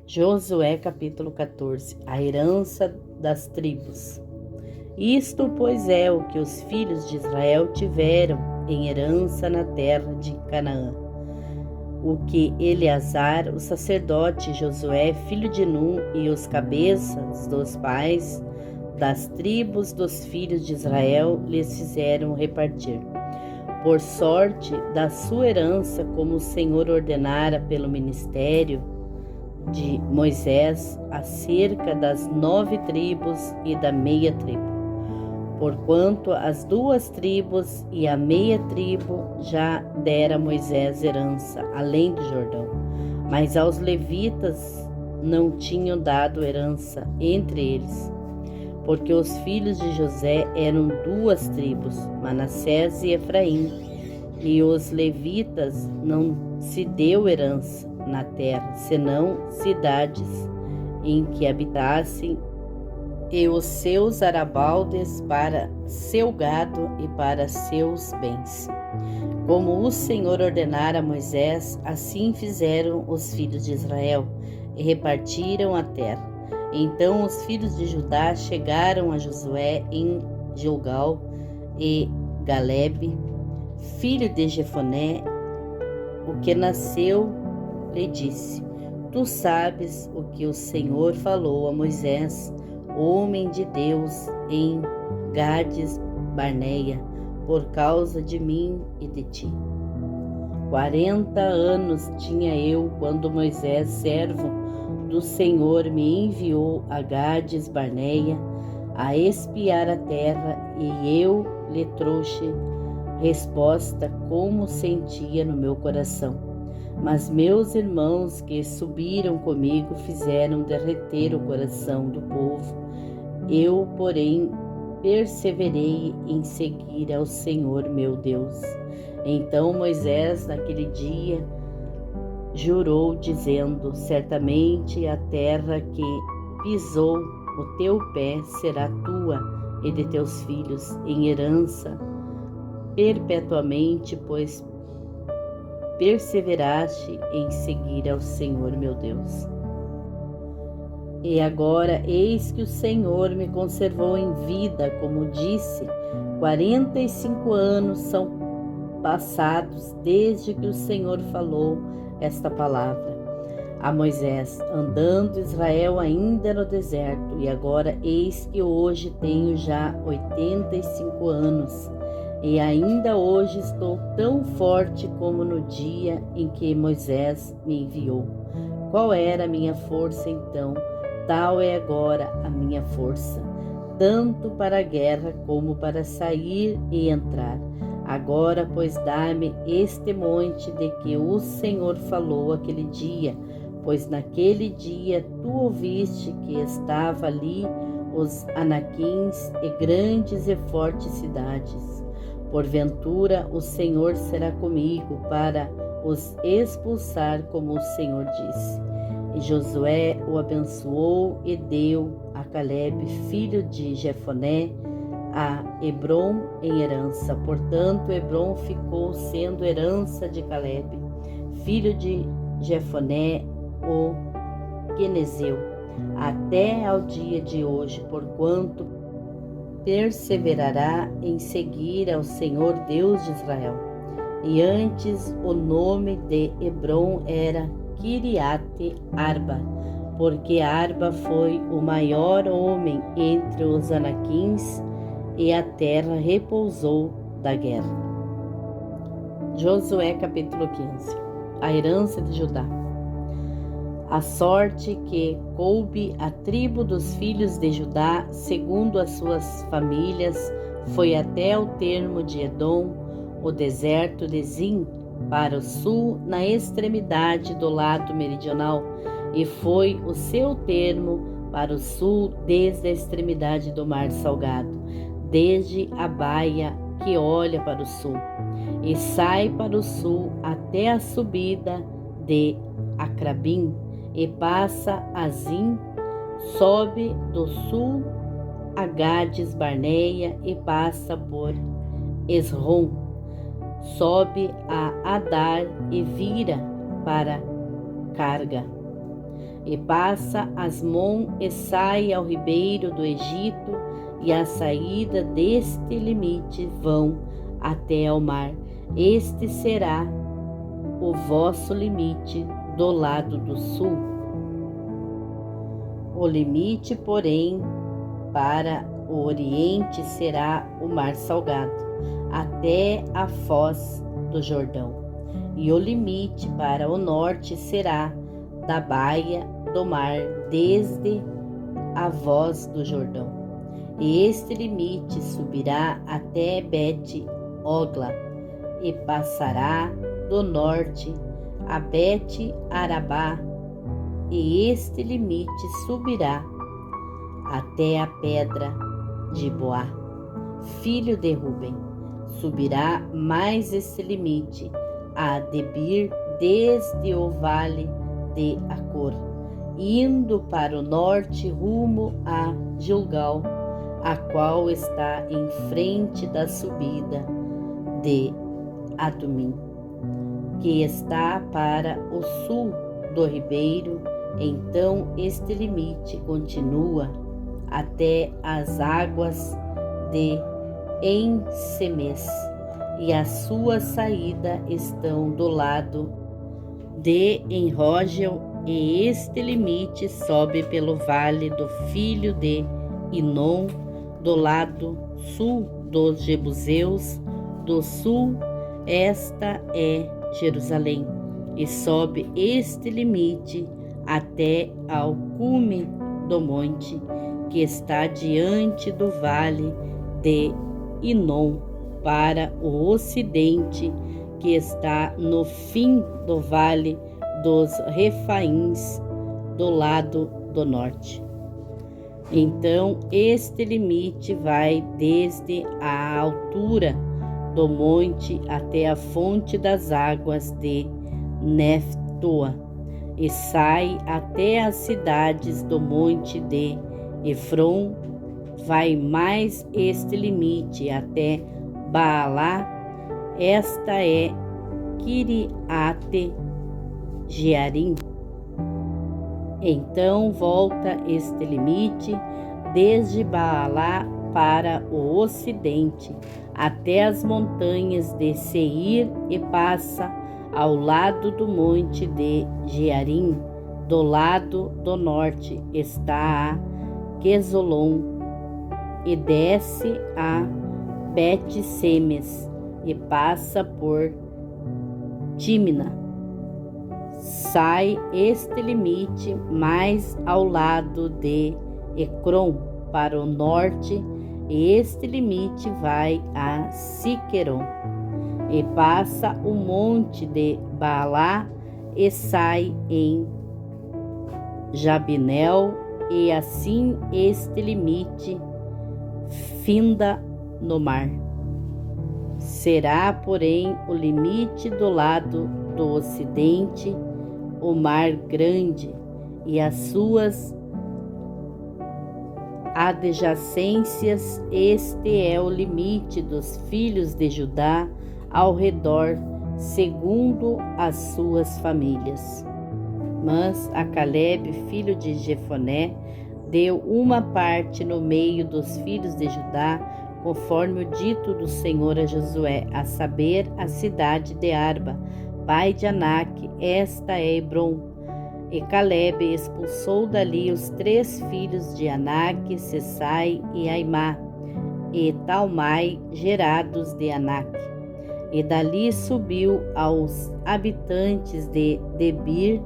Josué capítulo 14. A herança das tribos. Isto, pois, é o que os filhos de Israel tiveram em herança na terra de Canaã. O que Eleazar, o sacerdote, Josué, filho de Nun, e os cabeças dos pais das tribos dos filhos de Israel lhes fizeram repartir, por sorte da sua herança, como o Senhor ordenara pelo ministério de Moisés, acerca das 9 tribos e da meia tribo. Porquanto as 2 tribos e a meia tribo já dera Moisés herança, além do Jordão. Mas aos levitas não tinham dado herança entre eles, porque os filhos de José eram 2 tribos, Manassés e Efraim, e os levitas não se deu herança na terra, senão cidades em que habitassem, e os seus arabaldes para seu gado e para seus bens. Como o Senhor ordenara a Moisés, assim fizeram os filhos de Israel, e repartiram a terra. Então os filhos de Judá chegaram a Josué em Gilgal, e Galebe, filho de Jefoné, o que nasceu, lhe disse: Tu sabes o que o Senhor falou a Moisés, homem de Deus, em Gades Barneia, por causa de mim e de ti. 40 anos tinha eu quando Moisés, servo do Senhor, me enviou a Gades Barneia a espiar a terra, e eu lhe trouxe resposta como sentia no meu coração. Mas meus irmãos que subiram comigo fizeram derreter o coração do povo. Eu, porém, perseverei em seguir ao Senhor meu Deus. Então Moisés, naquele dia, jurou, dizendo: Certamente a terra que pisou o teu pé será tua e de teus filhos em herança perpetuamente, pois perseveraste em seguir ao Senhor meu Deus. E agora, eis que o Senhor me conservou em vida, como disse. 45 anos são passados desde que o Senhor falou esta palavra a Moisés, andando Israel ainda no deserto. E agora, eis que hoje tenho já 85 anos, e ainda hoje estou tão forte como no dia em que Moisés me enviou. Qual era a minha força então? Tal é agora a minha força, tanto para a guerra como para sair e entrar. Agora, pois, dá-me este monte de que o Senhor falou aquele dia, pois naquele dia tu ouviste que estava ali os anaquins e grandes e fortes cidades. Porventura o Senhor será comigo para os expulsar, como o Senhor disse. E Josué o abençoou e deu a Calebe, filho de Jefoné, a Hebrom em herança. Portanto, Hebrom ficou sendo herança de Calebe, filho de Jefoné, o Quenezeu, até ao dia de hoje, porquanto perseverará em seguir ao Senhor Deus de Israel. E antes o nome de Hebrom era Kiriate Arba, porque Arba foi o maior homem entre os anaquins, e a terra repousou da guerra. Josué capítulo 15. A herança de Judá. A sorte que coube à tribo dos filhos de Judá, segundo as suas famílias, foi até o termo de Edom, o deserto de Zin, para o sul, na extremidade do lado meridional, e foi o seu termo para o sul, desde a extremidade do mar Salgado, desde a baía que olha para o sul, e sai para o sul até a subida de Acrabim, e passa a Zin, sobe do sul a Gades Barneia e passa por Esrom, sobe a Adar e vira para Carga. e passa Asmon e sai ao ribeiro do Egito, e a saída deste limite vão até ao mar. Este será o vosso limite do lado do sul. O limite, porém, para o oriente será o mar Salgado, até a foz do Jordão. E o limite para o norte será da baía do mar, desde a voz do Jordão. E este limite subirá até Bet-Ogla, e passará do norte a Bet-Arabá, e este limite subirá até a pedra de Boá, filho de Ruben. Subirá mais este limite a Debir, desde o vale de Acor, indo para o norte rumo a Gilgal, a qual está em frente da subida de Adumim, que está para o sul do ribeiro. Então este limite continua até as águas de Ensemes, e a sua saída estão do lado de Enrogel, e este limite sobe pelo vale do filho de Inom, do lado sul dos Jebuseus, do sul. Esta é Jerusalém, e sobe este limite até ao cume do monte, que está diante do vale de Inom, para o ocidente, que está no fim do vale dos Refaíns, do lado do norte. Então este limite vai desde a altura do monte até a fonte das águas de Neftoa, e sai até as cidades do monte de Efron. Vai mais este limite até Baalá, esta é Kiriate Jearim. Então volta este limite desde Baalá para o ocidente até as montanhas de Seir, e passa ao lado do monte de Jearim. Do lado do norte está a Quesolom, e desce a Bet-Semes, e passa por Tímina. Sai este limite mais ao lado de Ecrom para o norte, e este limite vai a Siqueron, e passa o monte de Baalá, e sai em Jabinel, e assim este limite finda no mar. Será, porém, o limite do lado do ocidente, o mar grande, e as suas adjacências. Este é o limite dos filhos de Judá ao redor, segundo as suas famílias. Mas a Calebe, filho de Jefoné, deu uma parte no meio dos filhos de Judá, conforme o dito do Senhor a Josué, a saber, a cidade de Arba, pai de Anak, esta é Hebron. E Calebe expulsou dali os 3 filhos de Anak, Sessai e Aimá, e Talmai, gerados de Anak. E dali subiu aos habitantes de Debir,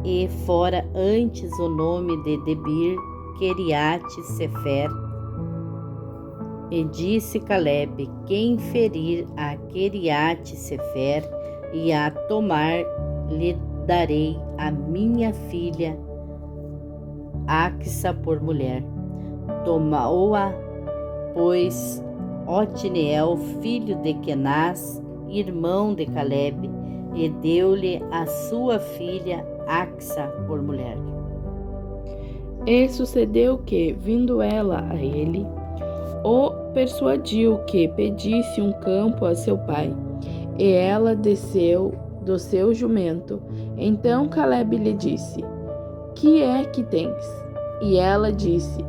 e fora antes o nome de Debir, Queriate Sefer. E disse Calebe: quem ferir a Queriate Sefer e a tomar, lhe darei a minha filha Axa por mulher. Tomou-a, pois, Otniel, filho de Kenaz, irmão de Calebe, e deu-lhe a sua filha Axa por mulher. E sucedeu que, vindo ela a ele, o persuadiu que pedisse um campo a seu pai, e ela desceu do seu jumento. Então Calebe lhe disse: que é que tens? E ela disse: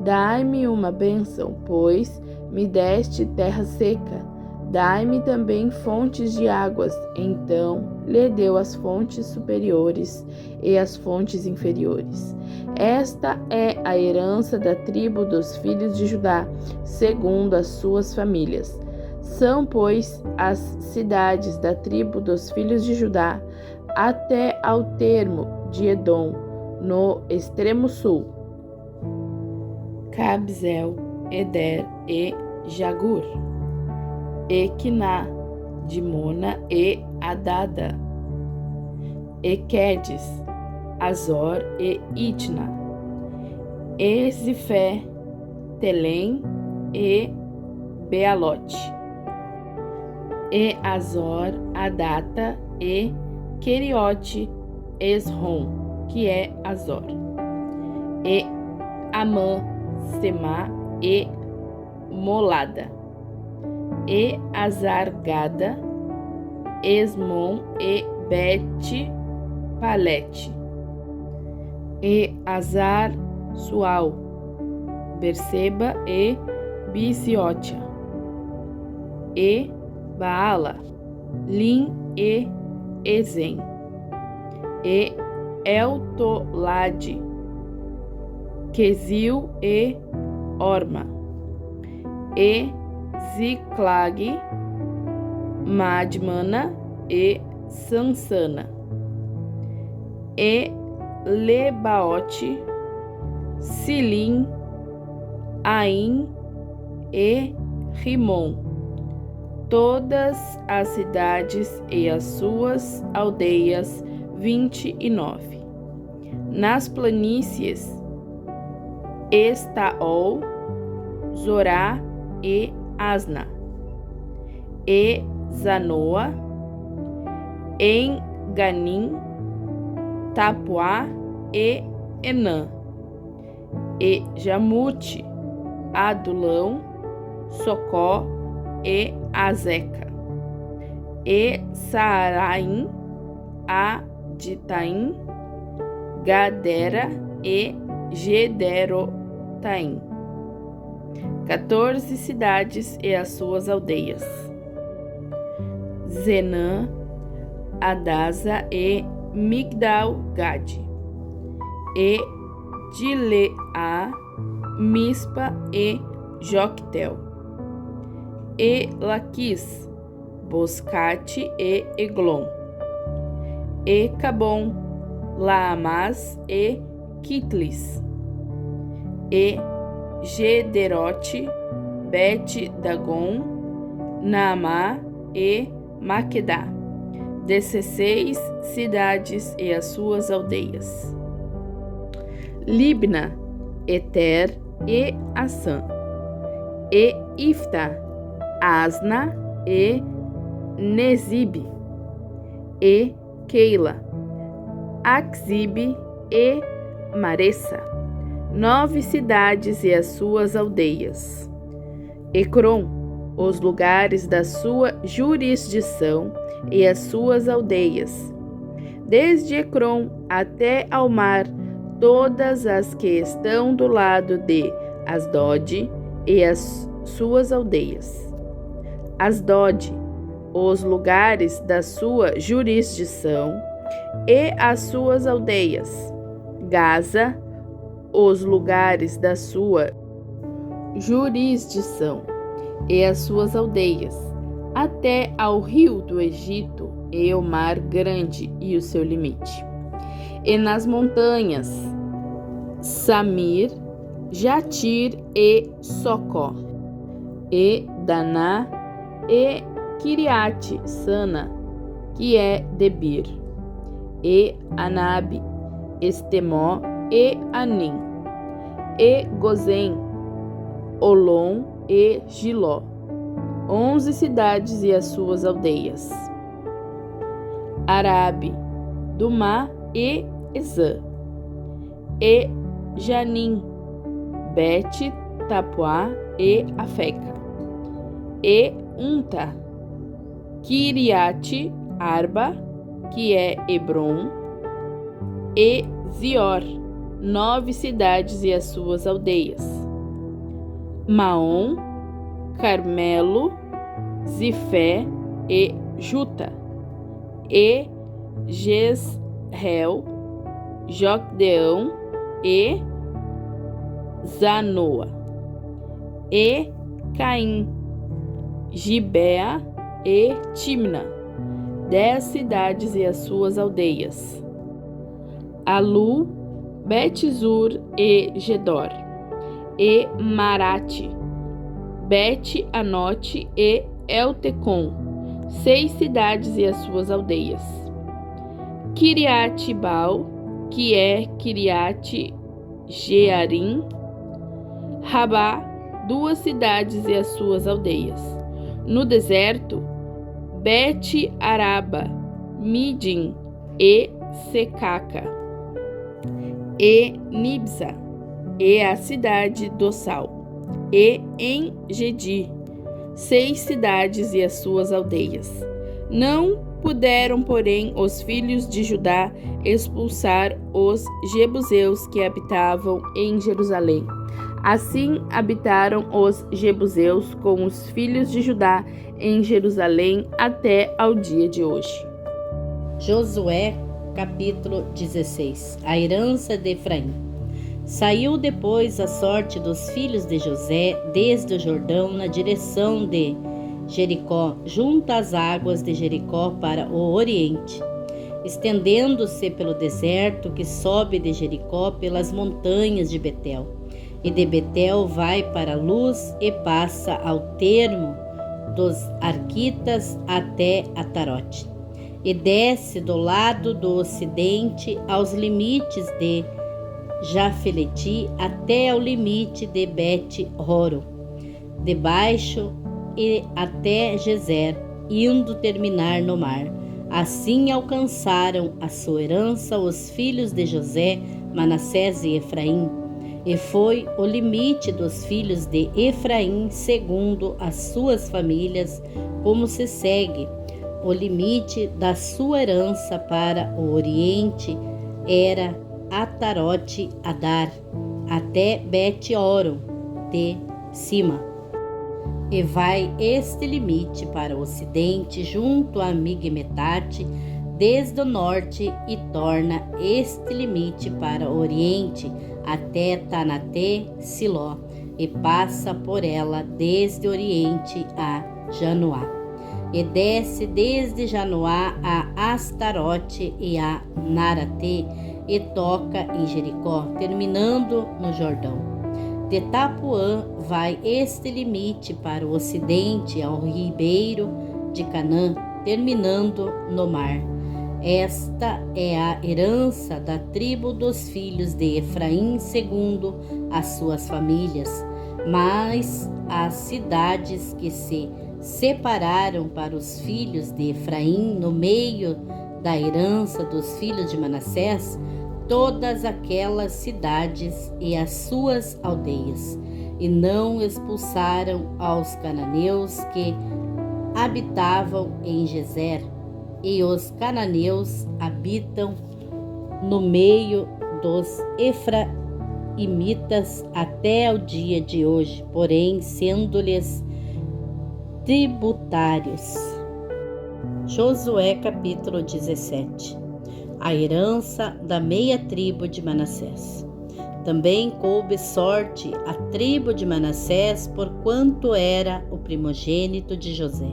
dai-me uma bênção, pois me deste terra seca. Dai-me também fontes de águas. Então lhe deu as fontes superiores e as fontes inferiores. Esta é a herança da tribo dos filhos de Judá, segundo as suas famílias. São, pois, as cidades da tribo dos filhos de Judá, até ao termo de Edom, no extremo sul: Cabzel, Eder e Jagur, Equiná, Dimona e Adada, Equedes, Azor e Itna, Ezifé, Telém e Bealote, e Azor, Adata e Queriote, Esrom, que é Azor, e Amã, Semá e Molada, e Azargada, Esmon e Bet-Palete, e Azar Sual, Berseba e Bisiotia, e Baala, Lim e Ezen, e Eltolade, Quesil e Orma, e Ziclag, Madmana e Sansana, e Lebaote, Silim, Aim e Rimon, todas as cidades e as suas aldeias, 29. Nas planícies, Estaol, Zorá e Asna, e Zanoa, em Ganim, Tapuá e Enã, e Jamute, Adulão, Socó e Azeca, e Saaraim, Aditaim, Gadera e Gederotaim. 14 cidades e as suas aldeias: Zenã, Adasa e Migdal-Gade, e Dileá, Mispa e Joctel, e Laquis, Boscate e Eglon, e Cabom, Laamás e Quitlis, e Gederote, Bet-Dagon, Naamá e Maquedá, 16 cidades e as suas aldeias: Libna, Eter e Assã, e Ifta, Asna e Nezib, e Keila, Axib e Maressa, 9 cidades e as suas aldeias: Ecrom, os lugares da sua jurisdição e as suas aldeias, desde Ecrom até ao mar, todas as que estão do lado de Asdod e as suas aldeias. Asdod, os lugares da sua jurisdição e as suas aldeias. Gaza, os lugares da sua jurisdição e as suas aldeias, até ao rio do Egito e o mar grande e o seu limite. E nas montanhas, Samir, Jatir e Socó, e Daná e Kiriate Sana, que é Debir, e Anabe, Estemó e Anim, e Gozém, Olom e Giló, 11 cidades e as suas aldeias. Arabe, Dumá e Ezã, e Janim, Bet, Tapuá e Afeca, e Unta, Kiriate Arba, que é Hebron, e Zior, 9 cidades e as suas aldeias. Maom, Carmelo, Zifé e Juta, e Jezreel, Jocdeão e Zanoa, e Caim, Gibea e Timna, 10 cidades e as suas aldeias. Alu, Bet-Zur e Gedor, e Marate, Bet-Anote e Eltecom, 6 cidades e as suas aldeias. Kiriat-Baal, que é Kiriat-Jearim, Rabá, 2 cidades e as suas aldeias. No deserto, Bet-Araba, Midim e Secaca, e Nibsa, e a cidade do sal, e En-Gedi, 6 cidades e as suas aldeias. Não puderam, porém, os filhos de Judá expulsar os jebuseus que habitavam em Jerusalém. Assim habitaram os jebuseus com os filhos de Judá em Jerusalém até ao dia de hoje. Josué, capítulo 16. A herança de Efraim. Saiu depois a sorte dos filhos de José desde o Jordão na direção de Jericó, junto às águas de Jericó para o oriente, estendendo-se pelo deserto que sobe de Jericó pelas montanhas de Betel. E de Betel vai para Luz e passa ao termo dos Arquitas até Atarote. E desce do lado do ocidente aos limites de Jafeleti até ao limite de Bet-Horo, debaixo e até Gezer, indo terminar no mar. Assim alcançaram a sua herança os filhos de José, Manassés e Efraim. E foi o limite dos filhos de Efraim segundo as suas famílias, como se segue. O limite da sua herança para o oriente era Atarote Adar, até Bet-Horon de cima. E vai este limite para o ocidente, junto a Migmetate, desde o norte, e torna este limite para o oriente, até Tanate-Siló, e passa por ela desde o oriente a Janoá. E desce desde Janoá a Astarote e a Narate, e toca em Jericó, terminando no Jordão. De Tapuã vai este limite para o ocidente ao ribeiro de Canaã, terminando no mar. Esta é a herança da tribo dos filhos de Efraim segundo as suas famílias, mas as cidades que se separaram para os filhos de Efraim no meio da herança dos filhos de Manassés, todas aquelas cidades e as suas aldeias, e não expulsaram aos cananeus que habitavam em Gezer, e os cananeus habitam no meio dos efraimitas até o dia de hoje, porém sendo-lhes tributários. Josué capítulo 17. A herança da meia tribo de Manassés. Também coube sorte à tribo de Manassés, porquanto era o primogênito de José.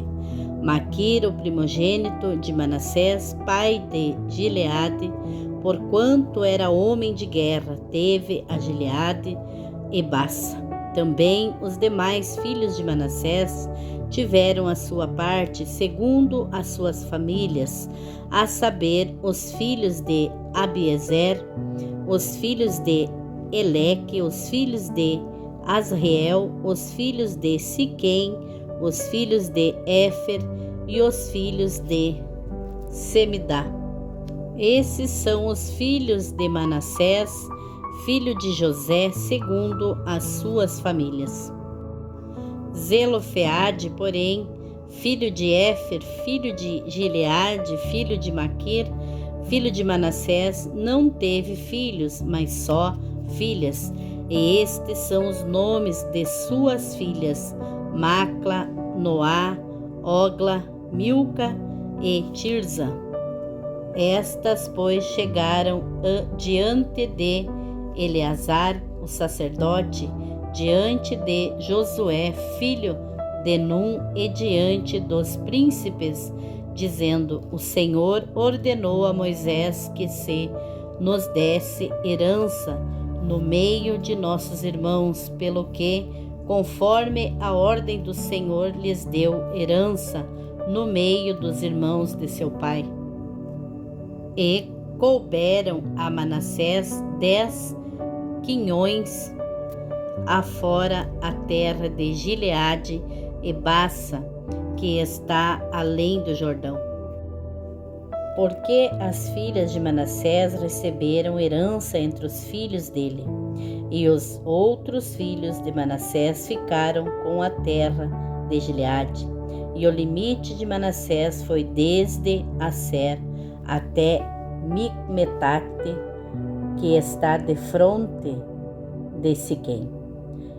Maquir, o primogênito de Manassés, pai de Gileade, porquanto era homem de guerra, teve a Gileade e Bassa. Também os demais filhos de Manassés tiveram a sua parte segundo as suas famílias, a saber, os filhos de Abiezer, os filhos de Eleque, os filhos de Asriel, os filhos de Siquém, os filhos de Éfer e os filhos de Semidá. Esses são os filhos de Manassés, filho de José, segundo as suas famílias. Zelofeade, porém, filho de Éfer, filho de Gileade, filho de Maquir, filho de Manassés, não teve filhos, mas só filhas. E estes são os nomes de suas filhas: Macla, Noá, Ogla, Milca e Tirza. Estas, pois, chegaram diante de Eleazar, o sacerdote, diante de Josué, filho de Num, e diante dos príncipes, dizendo: O Senhor ordenou a Moisés que se nos desse herança no meio de nossos irmãos, pelo que, conforme a ordem do Senhor, lhes deu herança no meio dos irmãos de seu pai. E couberam a Manassés 10 quinhões afora a terra de Gileade e Bassa, que está além do Jordão. Porque as filhas de Manassés receberam herança entre os filhos dele, e os outros filhos de Manassés ficaram com a terra de Gileade. E o limite de Manassés foi desde Asser até Micmetate, que está defronte de Siquém.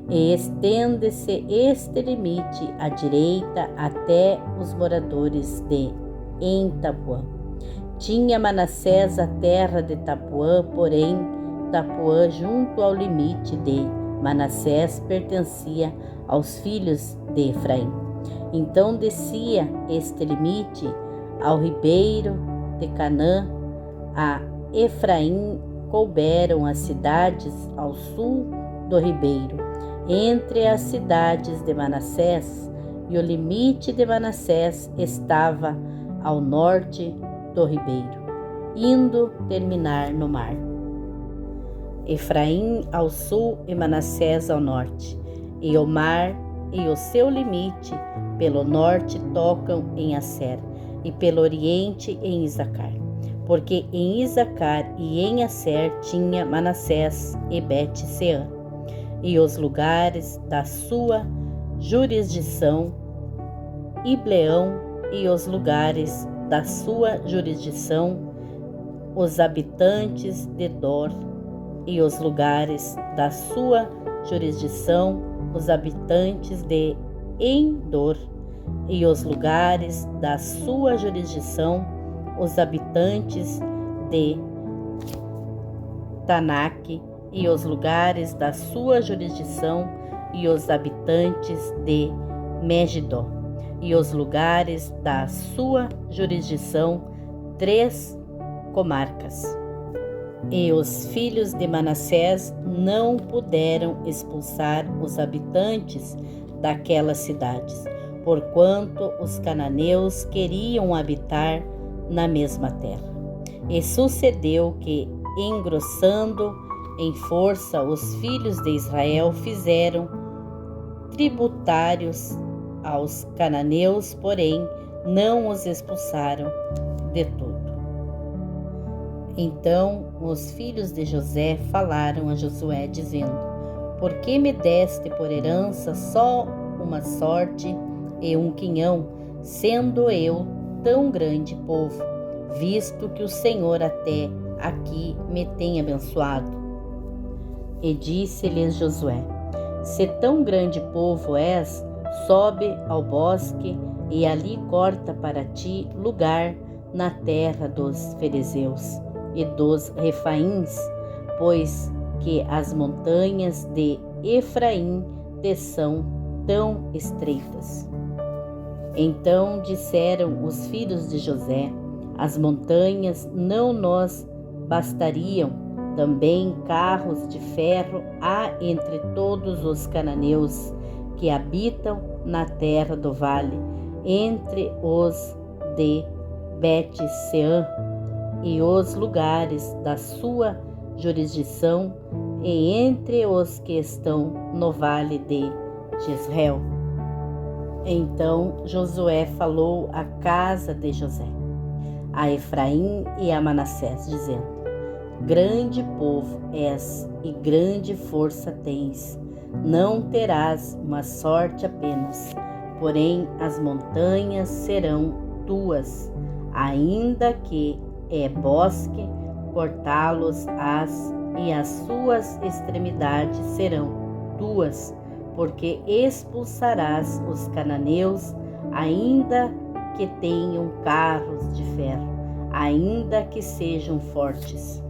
E estende-se este limite à direita até os moradores de Tapuã. Tinha Manassés a terra de Tapuã, porém Tapuã, junto ao limite de Manassés, pertencia aos filhos de Efraim. Então descia este limite ao ribeiro de Canaã. A Efraim couberam as cidades ao sul do ribeiro, entre as cidades de Manassés, e o limite de Manassés estava ao norte do ribeiro, indo terminar no mar. Efraim ao sul e Manassés ao norte, e o mar e o seu limite pelo norte tocam em Asser, e pelo oriente em Isacar. Porque em Isacar e em Asser tinha Manassés e Bet-Seã, e os lugares da sua jurisdição, Ibleão e os lugares da sua jurisdição, os habitantes de Dor, e os lugares da sua jurisdição, os habitantes de Endor, e os lugares da sua jurisdição, os habitantes de Tanak, e os lugares da sua jurisdição, e os habitantes de Megidó, e os lugares da sua jurisdição, 3 comarcas. E os filhos de Manassés não puderam expulsar os habitantes daquelas cidades, porquanto os cananeus queriam habitar na mesma terra. E sucedeu que, engrossando em força, os filhos de Israel fizeram tributários aos cananeus, porém não os expulsaram de todo. Então os filhos de José falaram a Josué, dizendo: Por que me deste por herança só uma sorte e um quinhão, sendo eu tão grande povo, visto que o Senhor até aqui me tem abençoado? E disse-lhes Josué: Se tão grande povo és, sobe ao bosque e ali corta para ti lugar na terra dos ferezeus e dos refaíns, pois que as montanhas de Efraim te são tão estreitas. Então disseram os filhos de José: As montanhas não nos bastariam, também carros de ferro há entre todos os cananeus que habitam na terra do vale, entre os de Bet-Seã e os lugares da sua jurisdição, e entre os que estão no vale de Jezreel. Então Josué falou à casa de José, a Efraim e a Manassés, dizendo: Grande povo és e grande força tens, não terás uma sorte apenas, porém as montanhas serão tuas, ainda que é bosque, cortá-los e as suas extremidades serão tuas, porque expulsarás os cananeus, ainda que tenham carros de ferro, ainda que sejam fortes.